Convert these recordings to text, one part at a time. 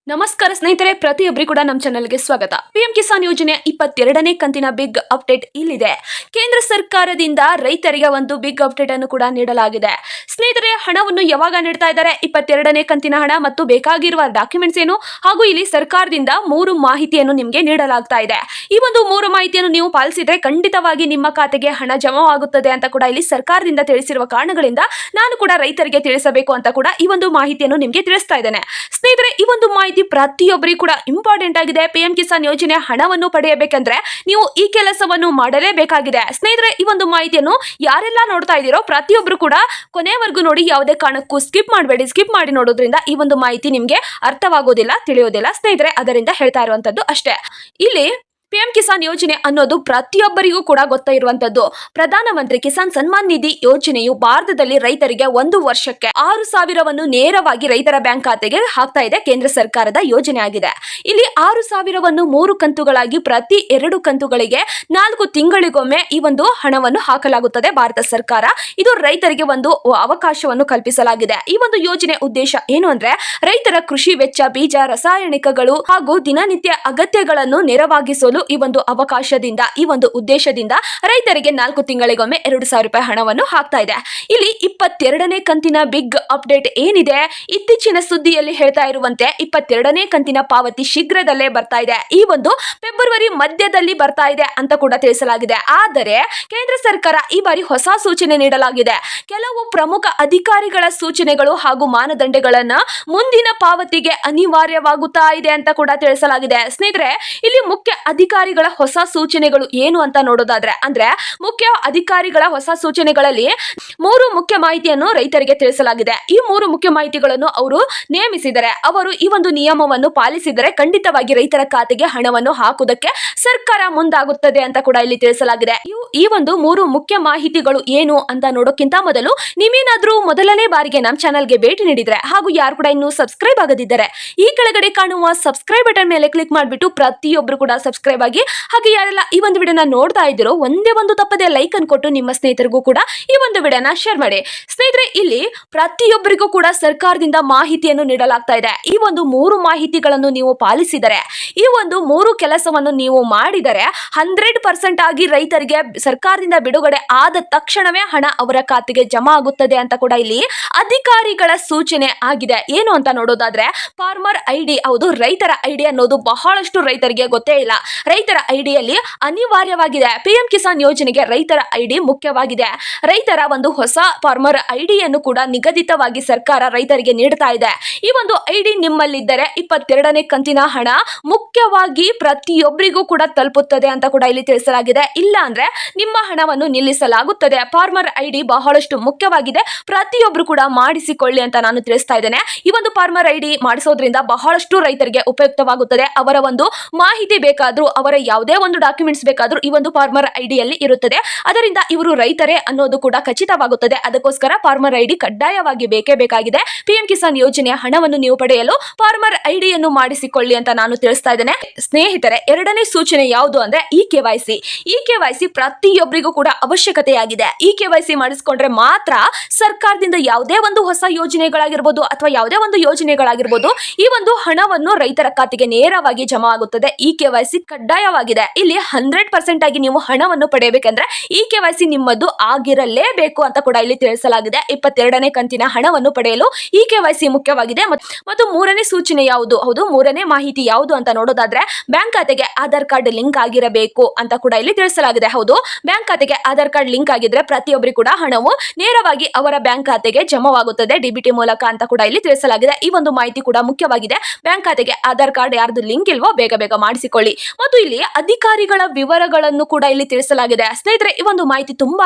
ನಮಸ್ಕಾರ ಸ್ನೇಹಿತರೆ, ಪ್ರತಿಯೊಬ್ಬರಿಗೂ ಕೂಡ ನಮ್ಮ ಚಾನೆಲ್ಗೆ ಸ್ವಾಗತ. ಪಿಎಂ ಕಿಸಾನ್ ಯೋಜನೆ 22ನೇ ಕಂತಿನ ಬಿಗ್ ಅಪ್ಡೇಟ್ ಇಲ್ಲಿದೆ. ಕೇಂದ್ರ ಸರ್ಕಾರದಿಂದ ರೈತರಿಗೆ ಒಂದು ಬಿಗ್ ಅಪ್ಡೇಟ್ ಅನ್ನು ಕೂಡ ನೀಡಲಾಗಿದೆ. ಸ್ನೇಹಿತರೆ, ಹಣವನ್ನು ಯಾವಾಗ ನೀಡ್ತಾ ಇದ್ದಾರೆ? 22ನೇ ಕಂತಿನ ಹಣ ಮತ್ತು ಬೇಕಾಗಿರುವ ಡಾಕ್ಯುಮೆಂಟ್ಸ್ ಏನು ಹಾಗೂ ಇಲ್ಲಿ ಸರ್ಕಾರದಿಂದ 3 ಮಾಹಿತಿಯನ್ನು ನಿಮಗೆ ನೀಡಲಾಗ್ತಾ ಇದೆ. ಈ ಒಂದು 3 ಮಾಹಿತಿಯನ್ನು ನೀವು ಪಾಲಿಸಿದ್ರೆ ಖಂಡಿತವಾಗಿ ನಿಮ್ಮ ಖಾತೆಗೆ ಹಣ ಜಮಾವಾಗುತ್ತದೆ ಅಂತ ಕೂಡ ಇಲ್ಲಿ ಸರ್ಕಾರದಿಂದ ತಿಳಿಸಿರುವ ಕಾರಣಗಳಿಂದ ನಾನು ಕೂಡ ರೈತರಿಗೆ ತಿಳಿಸಬೇಕು ಅಂತ ಕೂಡ ಈ ಒಂದು ಮಾಹಿತಿಯನ್ನು ನಿಮಗೆ ತಿಳಿಸ್ತಾ ಇದ್ದೇನೆ. ಸ್ನೇಹಿತರೆ, ಈ ಒಂದು ಮಾಹಿತಿ ಪ್ರತಿಯೊಬ್ಬರಿಗೂ ಕೂಡ ಇಂಪಾರ್ಟೆಂಟ್ ಆಗಿದೆ. ಪಿಎಂ ಕಿಸಾನ್ ಯೋಜನೆ ಹಣವನ್ನು ಪಡೆಯಬೇಕಂದ್ರೆ ನೀವು ಈ ಕೆಲಸವನ್ನು ಮಾಡಲೇಬೇಕಾಗಿದೆ. ಸ್ನೇಹಿತರೆ, ಈ ಒಂದು ಮಾಹಿತಿಯನ್ನು ಯಾರೆಲ್ಲ ನೋಡ್ತಾ ಇದ್ದೀರೋ ಪ್ರತಿಯೊಬ್ಬರು ಕೂಡ ಕೊನೆವರೆಗೂ ನೋಡಿ, ಯಾವುದೇ ಕಾರಣಕ್ಕೂ ಸ್ಕಿಪ್ ಮಾಡಬೇಡಿ. ಸ್ಕಿಪ್ ಮಾಡಿ ನೋಡೋದ್ರಿಂದ ಈ ಒಂದು ಮಾಹಿತಿ ನಿಮಗೆ ಅರ್ಥವಾಗೋದಿಲ್ಲ, ತಿಳಿಯೋದಿಲ್ಲ. ಸ್ನೇಹಿತರೆ, ಅದರಿಂದ ಹೇಳ್ತಾ ಇರುವಂತದ್ದು ಅಷ್ಟೇ. ಇಲ್ಲಿ ಪಿಎಂ ಕಿಸಾನ್ ಯೋಜನೆ ಅನ್ನೋದು ಪ್ರತಿಯೊಬ್ಬರಿಗೂ ಕೂಡ ಗೊತ್ತಿರುವಂತದ್ದು. ಪ್ರಧಾನಮಂತ್ರಿ ಕಿಸಾನ್ ಸನ್ಮಾನ್ ನಿಧಿ ಯೋಜನೆಯು ಭಾರತದಲ್ಲಿ ರೈತರಿಗೆ 1 ವರ್ಷಕ್ಕೆ 6,000ವನ್ನು ನೇರವಾಗಿ ರೈತರ ಬ್ಯಾಂಕ್ ಖಾತೆಗೆ ಹಾಕ್ತಾ ಇದೆ. ಕೇಂದ್ರ ಸರ್ಕಾರದ ಯೋಜನೆ ಆಗಿದೆ. ಇಲ್ಲಿ 6,000ವನ್ನು 3 ಕಂತುಗಳಾಗಿ ಪ್ರತಿ 2 ಕಂತುಗಳಿಗೆ 4 ತಿಂಗಳಿಗೊಮ್ಮೆ ಈ ಒಂದು ಹಣವನ್ನು ಹಾಕಲಾಗುತ್ತದೆ. ಭಾರತ ಸರ್ಕಾರ ಇದು ರೈತರಿಗೆ ಒಂದು ಅವಕಾಶವನ್ನು ಕಲ್ಪಿಸಲಾಗಿದೆ. ಈ ಒಂದು ಯೋಜನೆ ಉದ್ದೇಶ ಏನು ಅಂದ್ರೆ, ರೈತರ ಕೃಷಿ ವೆಚ್ಚ, ಬೀಜ, ರಾಸಾಯನಿಕಗಳು ಹಾಗೂ ದಿನನಿತ್ಯ ಅಗತ್ಯಗಳನ್ನು ನೆರವಾಗಿಸಲು ಈ ಒಂದು ಅವಕಾಶದಿಂದ, ಈ ಒಂದು ಉದ್ದೇಶದಿಂದ ರೈತರಿಗೆ 4 ತಿಂಗಳಿಗೊಮ್ಮೆ 2,000 ರೂಪಾಯಿ ಹಣವನ್ನು ಹಾಕ್ತಾ ಇದೆ. ಇಲ್ಲಿ 22ನೇ ಕಂತಿನ ಬಿಗ್ ಅಪ್ಡೇಟ್ ಏನಿದೆ, ಇತ್ತೀಚಿನ ಸುದ್ದಿಯಲ್ಲಿ ಹೇಳ್ತಾ ಇರುವಂತೆ 22ನೇ ಕಂತಿನ ಪಾವತಿ ಶೀಘ್ರದಲ್ಲೇ ಬರ್ತಾ ಇದೆ. ಈ ಒಂದು ಫೆಬ್ರವರಿ ಮಧ್ಯದಲ್ಲಿ ಬರ್ತಾ ಇದೆ ಅಂತ ಕೂಡ ತಿಳಿಸಲಾಗಿದೆ. ಆದರೆ ಕೇಂದ್ರ ಸರ್ಕಾರ ಈ ಬಾರಿ ಹೊಸ ಸೂಚನೆ ನೀಡಲಾಗಿದೆ. ಕೆಲವು ಪ್ರಮುಖ ಅಧಿಕಾರಿಗಳ ಸೂಚನೆಗಳು ಹಾಗೂ ಮಾನದಂಡಗಳನ್ನ ಮುಂದಿನ ಪಾವತಿಗೆ ಅನಿವಾರ್ಯವಾಗುತ್ತಾ ಇದೆ ಅಂತ ಕೂಡ ತಿಳಿಸಲಾಗಿದೆ. ಸ್ನೇಹಿತರೆ, ಇಲ್ಲಿ ಮುಖ್ಯ ಅಧಿಕಾರಿಗಳ ಹೊಸ ಸೂಚನೆಗಳು ಏನು ಅಂತ ನೋಡೋದಾದ್ರೆ, ಅಂದ್ರೆ ಮುಖ್ಯ ಅಧಿಕಾರಿಗಳ ಹೊಸ ಸೂಚನೆಗಳಲ್ಲಿ 3 ಮುಖ್ಯ ಮಾಹಿತಿಯನ್ನು ರೈತರಿಗೆ ತಿಳಿಸಲಾಗಿದೆ. ಈ 3 ಮುಖ್ಯ ಮಾಹಿತಿಗಳನ್ನು ಅವರು ನೇಮಿಸಿದರೆ, ಅವರು ಈ ಒಂದು ನಿಯಮವನ್ನು ಪಾಲಿಸಿದರೆ ಖಂಡಿತವಾಗಿ ರೈತರ ಖಾತೆಗೆ ಹಣವನ್ನು ಹಾಕುವುದಕ್ಕೆ ಸರ್ಕಾರ ಮುಂದಾಗುತ್ತದೆ ಅಂತ ಕೂಡ ಇಲ್ಲಿ ತಿಳಿಸಲಾಗಿದೆ. ಈ ಒಂದು 3 ಮುಖ್ಯ ಮಾಹಿತಿಗಳು ಏನು ಅಂತ ನೋಡೋಕ್ಕಿಂತ ಮೊದಲು ನೀವೇನಾದ್ರೂ ಮೊದಲನೇ ಬಾರಿಗೆ ನಮ್ಮ ಚಾನೆಲ್ಗೆ ಭೇಟಿ ನೀಡಿದ್ರೆ ಹಾಗೂ ಯಾರು ಕೂಡ ಇನ್ನೂ ಸಬ್ಸ್ಕ್ರೈಬ್ ಆಗದಿದ್ದರೆ ಈ ಕೆಳಗಡೆ ಕಾಣುವ ಸಬ್ಸ್ಕ್ರೈಬ್ ಬಟನ್ ಮೇಲೆ ಕ್ಲಿಕ್ ಮಾಡಿಬಿಟ್ಟು ಪ್ರತಿಯೊಬ್ಬರು ಕೂಡ ಸಬ್ಸ್ಕ್ರೈಬ್ ಆಗಿ, ಹಾಗೆ ಯಾರೆಲ್ಲ ಈ ಒಂದು ವಿಡಿಯೋನ ನೋಡ್ತಾ ಇದ್ದೀರೋ ಒಂದೇ ಒಂದು ತಪ್ಪದೆ ಲೈಕ್ ಅನ್ನು ಕೊಟ್ಟು ನಿಮ್ಮ ಸ್ನೇಹಿತರಿಗೂ ಕೂಡ ಈ ಒಂದು ವಿಡಿಯೋನ ಶೇರ್ ಮಾಡಿ. ಸ್ನೇಹಿತರೆ, ಇಲ್ಲಿ ಪ್ರತಿಯೊಬ್ಬರಿಗೂ ಕೂಡ ಸರ್ಕಾರದಿಂದ ಮಾಹಿತಿಯನ್ನು ನೀಡಲಾಗ್ತಾ ಇದೆ. ಈ ಒಂದು 3 ಮಾಹಿತಿಗಳನ್ನು ನೀವು ಪಾಲಿಸಿದರೆ, ಈ ಒಂದು 3 ಕೆಲಸವನ್ನು ನೀವು ಮಾಡಿದರೆ 100% ಆಗಿ ರೈತರಿಗೆ ಸರ್ಕಾರದಿಂದ ಬಿಡುಗಡೆ ಆದ ತಕ್ಷಣವೇ ಹಣ ಅವರ ಖಾತೆಗೆ ಜಮಾ ಆಗುತ್ತದೆ ಅಂತ ಕೂಡ ಇಲ್ಲಿ ಅಧಿಕಾರಿಗಳ ಸೂಚನೆ ಆಗಿದೆ. ಏನು ಅಂತ ನೋಡೋದಾದ್ರೆ, ಫಾರ್ಮರ್ ಐಡಿ, ಹೌದು, ರೈತರ ಐಡಿ ಅನ್ನೋದು ಬಹಳಷ್ಟು ರೈತರಿಗೆ ಗೊತ್ತೇ ಇಲ್ಲ. ರೈತರ ಐಡಿಯಲ್ಲಿ ಅನಿವಾರ್ಯವಾಗಿದೆ. ಪಿಎಂ ಕಿಸಾನ್ ಯೋಜನೆಗೆ ರೈತರ ಐಡಿ ಮುಖ್ಯವಾಗಿದೆ. ರೈತರ ಒಂದು ಹೊಸ ಫಾರ್ಮರ್ ಐಡಿಯನ್ನು ಕೂಡ ನಿಗದಿತವಾಗಿ ಸರ್ಕಾರ ರೈತರಿಗೆ ನೀಡ್ತಾ ಇದೆ. ಈ ಒಂದು ಐಡಿ ನಿಮ್ಮಲ್ಲಿದ್ದರೆ 22ನೇ ಕಂತಿನ ಹಣ ಮುಖ್ಯವಾಗಿ ಪ್ರತಿಯೊಬ್ಬರಿಗೂ ಕೂಡ ತಲುಪುತ್ತದೆ ಅಂತ ಕೂಡ ಇಲ್ಲಿ ತಿಳಿಸಲಾಗಿದೆ. ಇಲ್ಲ ಅಂದ್ರೆ ನಿಮ್ಮ ಹಣವನ್ನು ನಿಲ್ಲಿಸಲಾಗುತ್ತದೆ. ಫಾರ್ಮರ್ ಐಡಿ ಬಹಳಷ್ಟು ಮುಖ್ಯವಾಗಿದೆ, ಪ್ರತಿಯೊಬ್ಬರು ಕೂಡ ಮಾಡಿಸಿಕೊಳ್ಳಿ ಅಂತ ನಾನು ತಿಳಿಸ್ತಾ ಇದ್ದೇನೆ. ಈ ಒಂದು ಫಾರ್ಮರ್ ಐಡಿ ಮಾಡಿಸೋದ್ರಿಂದ ಬಹಳಷ್ಟು ರೈತರಿಗೆ ಉಪಯುಕ್ತವಾಗುತ್ತದೆ. ಅವರ ಒಂದು ಮಾಹಿತಿ ಬೇಕಾದ್ರೂ, ಅವರ ಯಾವುದೇ ಒಂದು ಡಾಕ್ಯುಮೆಂಟ್ಸ್ ಬೇಕಾದ್ರೂ ಈ ಒಂದು ಫಾರ್ಮರ್ ಐಡಿಯಲ್ಲಿ ಇರುತ್ತದೆ. ಅದರಿಂದ ಇವರು ರೈತರೇ ಅನ್ನೋದು ಕೂಡ ಖಚಿತವಾಗುತ್ತದೆ. ಅದಕ್ಕೋಸ್ಕರ ಫಾರ್ಮರ್ ಐಡಿ ಕಡ್ಡಾಯವಾಗಿ ಬೇಕೇ ಬೇಕಾಗಿದೆ. ಪಿಎಂ ಕಿಸಾನ್ ಯೋಜನೆಯ ಹಣವನ್ನು ನೀವು ಪಡೆಯಲು ಫಾರ್ಮರ್ ಐಡಿಯನ್ನು ಮಾಡಿಸಿಕೊಳ್ಳಿ ಅಂತ ನಾನು ತಿಳಿಸ್ತಾ ಇದ್ದೇನೆ. ಸ್ನೇಹಿತರೆ, 2ನೇ ಸೂಚನೆ ಯಾವುದು ಅಂದ್ರೆ ಇ ಕೆವೈಸಿ. ಇ ಕೆವೈಸಿ ಪ್ರತಿಯೊಬ್ಬರಿಗೂ ಕೂಡ ಅವಶ್ಯಕತೆಯಾಗಿದೆ. ಇ ಕೆವೈಸಿ ಮಾಡಿಸಿಕೊಂಡ್ರೆ ಮಾತ್ರ ಸರ್ಕಾರದಿಂದ ಯಾವುದೇ ಒಂದು ಹೊಸ ಯೋಜನೆಗಳಾಗಿರ್ಬೋದು ಅಥವಾ ಯಾವುದೇ ಒಂದು ಯೋಜನೆಗಳಾಗಿರ್ಬೋದು, ಈ ಒಂದು ಹಣವನ್ನು ರೈತರ ಖಾತೆಗೆ ನೇರವಾಗಿ ಜಮಾ ಆಗುತ್ತದೆ. ಇ ಕೆವೈಸಿ ಕಡ್ಡಾಯವಾಗಿದೆ. ಇಲ್ಲಿ 100% ಆಗಿ ನೀವು ಹಣವನ್ನು ಪಡೆಯಬೇಕಂದ್ರೆ ಇ ಕೆವೈಸಿ ನಿಮ್ಮದು ಆಗಿರಲೇಬೇಕು ಅಂತ ಕೂಡ ಇಲ್ಲಿ ತಿಳಿಸಲಾಗಿದೆ. 22ನೇ ಕಂತಿನ ಹಣವನ್ನು ಪಡೆಯಲು ಇ ಕೆವೈಸಿ ಮುಖ್ಯವಾಗಿದೆ. ಮತ್ತು 3ನೇ ಸೂಚನೆ ಯಾವುದು, ಹೌದು, 3ನೇ ಮಾಹಿತಿ ಯಾವುದು ಅಂತ ನೋಡೋದಾದ್ರೆ, ಬ್ಯಾಂಕ್ ಖಾತೆಗೆ ಆಧಾರ್ ಕಾರ್ಡ್ ಲಿಂಕ್ ಆಗಿರಬೇಕು ಅಂತ ಕೂಡ ಇಲ್ಲಿ ತಿಳಿಸಲಾಗಿದೆ. ಹೌದು, ಬ್ಯಾಂಕ್ ಖಾತೆಗೆ ಆಧಾರ್ ಕಾರ್ಡ್ ಲಿಂಕ್ ಆಗಿದ್ರೆ ಪ್ರತಿಯೊಬ್ಬರಿಗೂ ಕೂಡ ಹಣವು ನೇರವಾಗಿ ಅವರ ಬ್ಯಾಂಕ್ ಖಾತೆಗೆ ಜಮಾವಾಗುತ್ತದೆ ಡಿಬಿಟಿ ಮೂಲಕ ಅಂತ ಕೂಡ ಇಲ್ಲಿ ತಿಳಿಸಲಾಗಿದೆ. ಈ ಒಂದು ಮಾಹಿತಿ ಕೂಡ ಮುಖ್ಯವಾಗಿದೆ. ಬ್ಯಾಂಕ್ ಖಾತೆಗೆ ಆಧಾರ್ ಕಾರ್ಡ್ ಯಾರ್ದು ಲಿಂಕ್ ಇಲ್ವೋ ಬೇಗ ಬೇಗ ಮಾಡಿಸಿಕೊಳ್ಳಿ. ಮತ್ತು ಇಲ್ಲಿ ಅಧಿಕಾರಿಗಳ ವಿವರಗಳನ್ನು ಕೂಡ ಇಲ್ಲಿ ತಿಳಿಸಲಾಗಿದೆ. ಸ್ನೇಹಿತರೆ, ಈ ಒಂದು ಮಾಹಿತಿ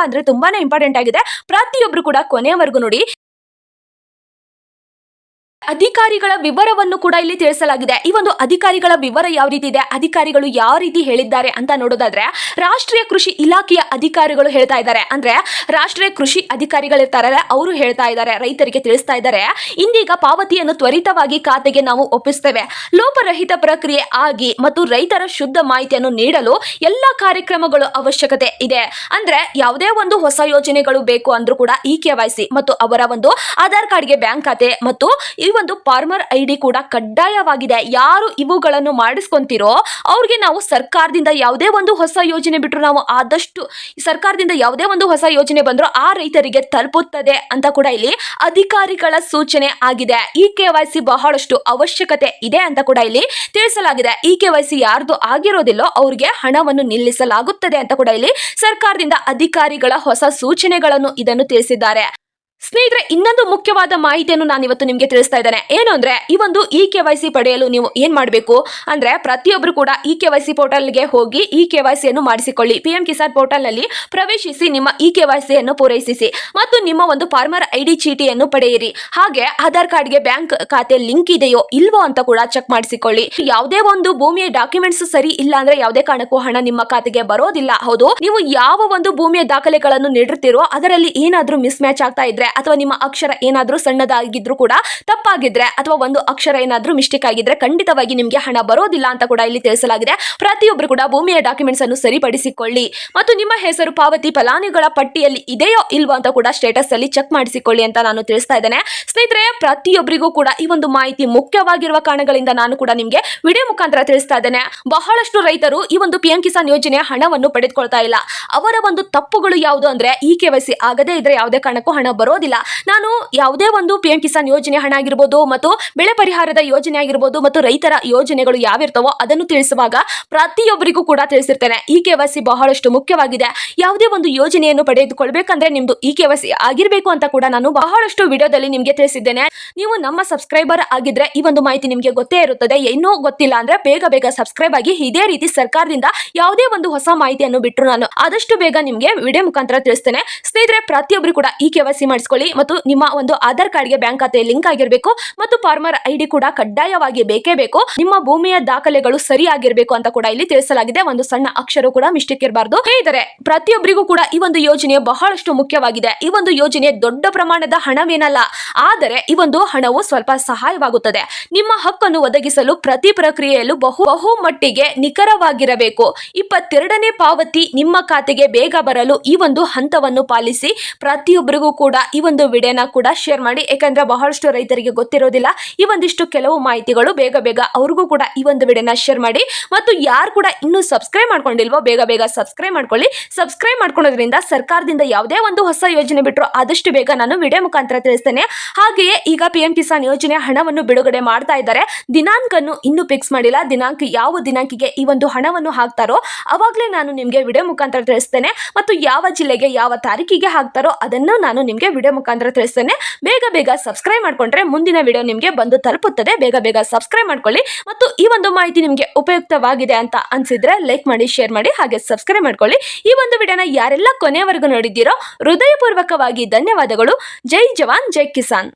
ತುಂಬಾನೇ ಇಂಪಾರ್ಟೆಂಟ್ ಆಗಿದೆ. ಪ್ರತಿಯೊಬ್ಬರು ಕೂಡ ಕೊನೆವರೆಗೂ ನೋಡಿ. ಅಧಿಕಾರಿಗಳ ವಿವರವನ್ನು ಕೂಡ ಇಲ್ಲಿ ತಿಳಿಸಲಾಗಿದೆ. ಈ ಒಂದು ಅಧಿಕಾರಿಗಳ ವಿವರ ಯಾವ ರೀತಿ ಇದೆ, ಅಧಿಕಾರಿಗಳು ಯಾವ ರೀತಿ ಹೇಳಿದ್ದಾರೆ ಅಂತ ನೋಡೋದಾದ್ರೆ, ರಾಷ್ಟ್ರೀಯ ಕೃಷಿ ಇಲಾಖೆಯ ಅಧಿಕಾರಿಗಳು ಹೇಳ್ತಾ ಇದ್ದಾರೆ. ಅಂದ್ರೆ ರಾಷ್ಟ್ರೀಯ ಕೃಷಿ ಅಧಿಕಾರಿಗಳಿರ್ತಾರಲ್ಲ, ಅವರು ಹೇಳ್ತಾ ಇದ್ದಾರೆ, ರೈತರಿಗೆ ತಿಳಿಸ್ತಾ ಇದ್ದಾರೆ, ಇಂದೀಗ ಪಾವತಿಯನ್ನು ತ್ವರಿತವಾಗಿ ಖಾತೆಗೆ ನಾವು ಒಪ್ಪಿಸ್ತೇವೆ. ಲೋಪರಹಿತ ಪ್ರಕ್ರಿಯೆ ಆಗಿ ಮತ್ತು ರೈತರ ಶುದ್ಧ ಮಾಹಿತಿಯನ್ನು ನೀಡಲು ಎಲ್ಲಾ ಕಾರ್ಯಕ್ರಮಗಳು ಅವಶ್ಯಕತೆ ಇದೆ. ಅಂದ್ರೆ ಯಾವುದೇ ಒಂದು ಹೊಸ ಯೋಜನೆಗಳು ಬೇಕು ಅಂದ್ರೂ ಕೂಡ ಇ ಕೆವೈಸಿ ಮತ್ತು ಅವರ ಒಂದು ಆಧಾರ್ ಕಾರ್ಡ್ಗೆ ಬ್ಯಾಂಕ್ ಖಾತೆ ಮತ್ತು ಈ ಒಂದು ಫಾರ್ಮರ್ ಐಡಿ ಕೂಡ ಕಡ್ಡಾಯವಾಗಿದೆ. ಯಾರು ಇವುಗಳನ್ನು ಮಾಡಿಸ್ಕೊಂತೀರೋ ಅವ್ರಿಗೆ ನಾವು ಸರ್ಕಾರದಿಂದ ಯಾವುದೇ ಒಂದು ಹೊಸ ಯೋಜನೆ ಬಿಟ್ಟರು, ನಾವು ಆದಷ್ಟು ಸರ್ಕಾರದಿಂದ ಯಾವುದೇ ಒಂದು ಹೊಸ ಯೋಜನೆ ಬಂದರೂ ಆ ರೈತರಿಗೆ ತಲುಪುತ್ತದೆ ಅಂತ ಕೂಡ ಇಲ್ಲಿ ಅಧಿಕಾರಿಗಳ ಸೂಚನೆ ಆಗಿದೆ. ಈ KYC ಬಹಳಷ್ಟು ಅವಶ್ಯಕತೆ ಇದೆ ಅಂತ ಕೂಡ ಇಲ್ಲಿ ತಿಳಿಸಲಾಗಿದೆ. ಈ KYC ಯಾರ್ದು ಆಗಿರೋದಿಲ್ಲೋ ಅವ್ರಿಗೆ ಹಣವನ್ನು ನಿಲ್ಲಿಸಲಾಗುತ್ತದೆ ಅಂತ ಕೂಡ ಇಲ್ಲಿ ಸರ್ಕಾರದಿಂದ ಅಧಿಕಾರಿಗಳ ಹೊಸ ಸೂಚನೆಗಳನ್ನು ಇದನ್ನು ತಿಳಿಸಿದ್ದಾರೆ. ಸ್ನೇಹಿತರೆ, ಇನ್ನೊಂದು ಮುಖ್ಯವಾದ ಮಾಹಿತಿಯನ್ನು ನಾನು ಇವತ್ತು ನಿಮಗೆ ತಿಳಿಸ್ತಾ ಇದ್ದೇನೆ. ಏನು ಅಂದ್ರೆ ಈ ಒಂದು KYC ಪಡೆಯಲು ನೀವು ಏನ್ ಮಾಡಬೇಕು ಅಂದ್ರೆ ಪ್ರತಿಯೊಬ್ಬರು ಕೂಡ KYC ಪೋರ್ಟಲ್ಗೆ ಹೋಗಿ KYC ಅನ್ನು ಮಾಡಿಸಿಕೊಳ್ಳಿ. PM ಕಿಸಾನ್ ಪೋರ್ಟಲ್ ನಲ್ಲಿ ಪ್ರವೇಶಿಸಿ ನಿಮ್ಮ KYC ಅನ್ನು ಪೂರೈಸಿಸಿ ಮತ್ತು ನಿಮ್ಮ ಒಂದು ಫಾರ್ಮರ್ ID ಚೀಟಿಯನ್ನು ಪಡೆಯಿರಿ. ಹಾಗೆ ಆಧಾರ್ ಕಾರ್ಡ್ಗೆ ಬ್ಯಾಂಕ್ ಖಾತೆ ಲಿಂಕ್ ಇದೆಯೋ ಇಲ್ವೋ ಅಂತ ಕೂಡ ಚೆಕ್ ಮಾಡಿಸಿಕೊಳ್ಳಿ. ಯಾವುದೇ ಒಂದು ಭೂಮಿಯ ಡಾಕ್ಯುಮೆಂಟ್ಸ್ ಸರಿ ಇಲ್ಲ ಅಂದ್ರೆ ಯಾವುದೇ ಕಾರಣಕ್ಕೂ ಹಣ ನಿಮ್ಮ ಖಾತೆಗೆ ಬರೋದಿಲ್ಲ. ಹೌದು, ನೀವು ಯಾವ ಒಂದು ಭೂಮಿಯ ದಾಖಲೆಗಳನ್ನು ನೀಡಿರ್ತೀರೋ ಅದರಲ್ಲಿ ಏನಾದ್ರೂ ಮಿಸ್ ಮ್ಯಾಚ್ ಆಗ್ತಾ ಇದ್ರೆ ಅಥವಾ ನಿಮ್ಮ ಅಕ್ಷರ ಏನಾದ್ರೂ ಸಣ್ಣದಾಗಿದ್ರು ಕೂಡ ತಪ್ಪಾಗಿದ್ರೆ ಅಥವಾ ಒಂದು ಅಕ್ಷರ ಏನಾದ್ರೂ ಮಿಸ್ಟೇಕ್ ಆಗಿದ್ರೆ ಖಂಡಿತವಾಗಿ ನಿಮಗೆ ಹಣ ಬರೋದಿಲ್ಲ ಅಂತ ಕೂಡ ಇಲ್ಲಿ ತಿಳಿಸಲಾಗಿದೆ. ಪ್ರತಿಯೊಬ್ಬರು ಕೂಡ ಭೂಮಿಯ ಡಾಕ್ಯುಮೆಂಟ್ಸ್ ಅನ್ನು ಸರಿಪಡಿಸಿಕೊಳ್ಳಿ ಮತ್ತು ನಿಮ್ಮ ಹೆಸರು ಪಾವತಿ ಫಲಾನುಭವಿಗಳ ಪಟ್ಟಿಯಲ್ಲಿ ಇದೆಯೋ ಇಲ್ವೋ ಅಂತ ಕೂಡ ಸ್ಟೇಟಸ್ ಅಲ್ಲಿ ಚೆಕ್ ಮಾಡಿಸಿಕೊಳ್ಳಿ ಅಂತ ನಾನು ತಿಳಿಸ್ತಾ ಇದ್ದೇನೆ. ಸ್ನೇಹಿತರೆ, ಪ್ರತಿಯೊಬ್ಬರಿಗೂ ಕೂಡ ಈ ಒಂದು ಮಾಹಿತಿ ಮುಖ್ಯವಾಗಿರುವ ಕಾರಣಗಳಿಂದ ನಾನು ಕೂಡ ನಿಮಗೆ ವಿಡಿಯೋ ಮುಖಾಂತರ ತಿಳಿಸ್ತಾ ಇದ್ದೇನೆ. ಬಹಳಷ್ಟು ರೈತರು ಈ ಒಂದು PM ಕಿಸಾನ್ ಯೋಜನೆಯ ಹಣವನ್ನು ಪಡೆದುಕೊಳ್ತಾ ಇಲ್ಲ. ಅವರ ಒಂದು ತಪ್ಪುಗಳು ಯಾವುದು ಅಂದ್ರೆ KYC ಆಗದೇ ಇದ್ರೆ ಯಾವುದೇ ಕಾರಣಕ್ಕೂ ಹಣ ಬರೋದಿಲ್ಲ. ನಾನು ಯಾವುದೇ ಒಂದು PM ಕಿಸಾನ್ ಯೋಜನೆ ಹಣ ಆಗಿರ್ಬೋದು ಮತ್ತು ಬೆಳೆ ಪರಿಹಾರದ ಯೋಜನೆ ಆಗಿರ್ಬೋದು ಮತ್ತು ರೈತರ ಯೋಜನೆಗಳು ಯಾವಿರ್ತಾವೋ ಅದನ್ನು ತಿಳಿಸುವಾಗ ಪ್ರತಿಯೊಬ್ಬರಿಗೂ ಕೂಡ ತಿಳಿಸಿರ್ತೇನೆ. KYC ಬಹಳಷ್ಟು ಮುಖ್ಯವಾಗಿದೆ. ಯಾವುದೇ ಒಂದು ಯೋಜನೆಯನ್ನು ಪಡೆದುಕೊಳ್ಬೇಕಂದ್ರೆ ನಿಮ್ದು KYC ಆಗಿರ್ಬೇಕು ಅಂತ ಕೂಡ ನಾನು ಬಹಳಷ್ಟು ವಿಡಿಯೋದಲ್ಲಿ ನಿಮಗೆ ತಿಳಿಸಿದ್ದೇನೆ. ನೀವು ನಮ್ಮ ಸಬ್ಸ್ಕ್ರೈಬರ್ ಆಗಿದ್ರೆ ಈ ಒಂದು ಮಾಹಿತಿ ನಿಮಗೆ ಗೊತ್ತೇ ಇರುತ್ತದೆ. ಇನ್ನೂ ಗೊತ್ತಿಲ್ಲ ಅಂದ್ರೆ ಬೇಗ ಸಬ್ಸ್ಕ್ರೈಬ್ ಆಗಿ. ಇದೇ ರೀತಿ ಸರ್ಕಾರದಿಂದ ಯಾವುದೇ ಒಂದು ಹೊಸ ಮಾಹಿತಿಯನ್ನು ಬಿಟ್ಟರು ನಾನು ಆದಷ್ಟು ಬೇಗ ನಿಮಗೆ ವಿಡಿಯೋ ಮುಖಾಂತರ ತಿಳಿಸ್ತೇನೆ. ಸ್ನೇಹಿತರೆ, ಪ್ರತಿಯೊಬ್ಬರು ಕೂಡ KYC ಮಾಡಿಸ್ಕೊಳ್ಳಿ ಮತ್ತು ನಿಮ್ಮ ಒಂದು ಆಧಾರ್ ಕಾರ್ಡ್ಗೆ ಬ್ಯಾಂಕ್ ಖಾತೆ ಲಿಂಕ್ ಆಗಿರಬೇಕು ಮತ್ತು ಫಾರ್ಮರ್ ID ಕೂಡ ಕಡ್ಡಾಯವಾಗಿ ಬೇಕೇ ಬೇಕು. ನಿಮ್ಮ ಭೂಮಿಯ ದಾಖಲೆಗಳು ಸರಿಯಾಗಿರ್ಬೇಕು ಅಂತ ಕೂಡ ಇಲ್ಲಿ ತಿಳಿಸಲಾಗಿದೆ. ಒಂದು ಸಣ್ಣ ಅಕ್ಷರ ಕೂಡ ಮಿಸ್ಟೇಕ್ ಇರಬಾರ್ದು. ಸ್ನೇಹಿತರೆ, ಪ್ರತಿಯೊಬ್ಬರಿಗೂ ಕೂಡ ಈ ಒಂದು ಯೋಜನೆ ಬಹಳಷ್ಟು ಮುಖ್ಯವಾಗಿದೆ. ಈ ಒಂದು ಯೋಜನೆ ದೊಡ್ಡ ಪ್ರಮಾಣದ ಹಣವೇನಲ್ಲ, ಆದರೆ ಈ ಒಂದು ಹಣವು ಸ್ವಲ್ಪ ಸಹಾಯವಾಗುತ್ತದೆ. ನಿಮ್ಮ ಹಕ್ಕನ್ನು ಒದಗಿಸಲು ಪ್ರತಿ ಪ್ರಕ್ರಿಯೆಯಲ್ಲೂ ಬಹು ಮಟ್ಟಿಗೆ ನಿಖರವಾಗಿರಬೇಕು. 22ನೇ ಪಾವತಿ ನಿಮ್ಮ ಖಾತೆಗೆ ಬೇಗ ಬರಲು ಈ ಒಂದು ಹಂತವನ್ನು ಪಾಲಿಸಿ. ಪ್ರತಿಯೊಬ್ಬರಿಗೂ ಕೂಡ ಈ ಒಂದು ವಿಡಿಯೋನ ಕೂಡ ಶೇರ್ ಮಾಡಿ. ಯಾಕಂದ್ರೆ ಬಹಳಷ್ಟು ರೈತರಿಗೆ ಗೊತ್ತಿರೋದಿಲ್ಲ ಈ ಒಂದಿಷ್ಟು ಕೆಲವು ಮಾಹಿತಿಗಳು. ಬೇಗ ಅವ್ರಿಗೂ ಕೂಡ ಈ ಒಂದು ವಿಡಿಯೋನ ಶೇರ್ ಮಾಡಿ. ಮತ್ತು ಯಾರು ಕೂಡ ಇನ್ನೂ ಸಬ್ಸ್ಕ್ರೈಬ್ ಮಾಡ್ಕೊಂಡಿಲ್ವೋ ಬೇಗ ಸಬ್ಸ್ಕ್ರೈಬ್ ಮಾಡ್ಕೊಳ್ಳಿ. ಸಬ್ಸ್ಕ್ರೈಬ್ ಮಾಡ್ಕೊಳ್ಳೋದ್ರಿಂದ ಸರ್ಕಾರದಿಂದ ಯಾವುದೇ ಒಂದು ಹೊಸ ಯೋಜನೆ ಬಿಟ್ಟರು ಆದಷ್ಟು ಬೇಗ ನಾನು ವಿಡಿಯೋ ಮುಖಾಂತರ ತಿಳಿಸ್ತೇನೆ. ಹಾಗೆಯೇ ಈಗ PM ಕಿಸಾನ್ ಯೋಜನೆ ಹಣವನ್ನು ಬಿಡುಗಡೆ ಮಾಡ್ತಾ ಇದ್ದಾರೆ. ದಿನಾಂಕನ್ನು ಇನ್ನೂ ಫಿಕ್ಸ್ ಮಾಡಿಲ್ಲ. ಯಾವ ದಿನಾಂಕಿಗೆ ಈ ಒಂದು ಹಣವನ್ನು ಹಾಕ್ತಾರೋ ಅವಾಗಲೇ ನಾನು ನಿಮಗೆ ವಿಡಿಯೋ ಮುಖಾಂತರ ತಿಳಿಸ್ತೇನೆ. ಮತ್ತು ಯಾವ ಜಿಲ್ಲೆಗೆ ಯಾವ ತಾರೀಕಿಗೆ ಹಾಕ್ತಾರೋ ಅದನ್ನು ನಾನು ನಿಮಗೆ ವಿಡಿಯೋ ಮುಖಾಂತರ ತಿಳಿಸ್ತೇನೆ. ಬೇಗ ಸಬ್ಸ್ಕ್ರೈಬ್ ಮಾಡ್ಕೊಂಡ್ರೆ ಮುಂದಿನ ವಿಡಿಯೋ ನಿಮಗೆ ಬಂದು ತಲುಪುತ್ತದೆ. ಬೇಗ ಸಬ್ಸ್ಕ್ರೈಬ್ ಮಾಡ್ಕೊಳ್ಳಿ. ಮತ್ತು ಈ ಒಂದು ಮಾಹಿತಿ ನಿಮಗೆ ಉಪಯುಕ್ತವಾಗಿದೆ ಅಂತ ಅನ್ಸಿದ್ರೆ ಲೈಕ್ ಮಾಡಿ, ಶೇರ್ ಮಾಡಿ, ಹಾಗೆ ಸಬ್ಸ್ಕ್ರೈಬ್ ಮಾಡ್ಕೊಳ್ಳಿ. ಈ ಒಂದು ವಿಡಿಯೋನ ಯಾರೆಲ್ಲ ಕೊನೆಯವರೆಗೂ ನೋಡಿದ್ದೀರೋ ಹೃದಯಪೂರ್ವಕವಾಗಿ ಧನ್ಯವಾದಗಳು. ಜೈ ಜವಾನ್ ಜೈ ಕಿಸಾನ್.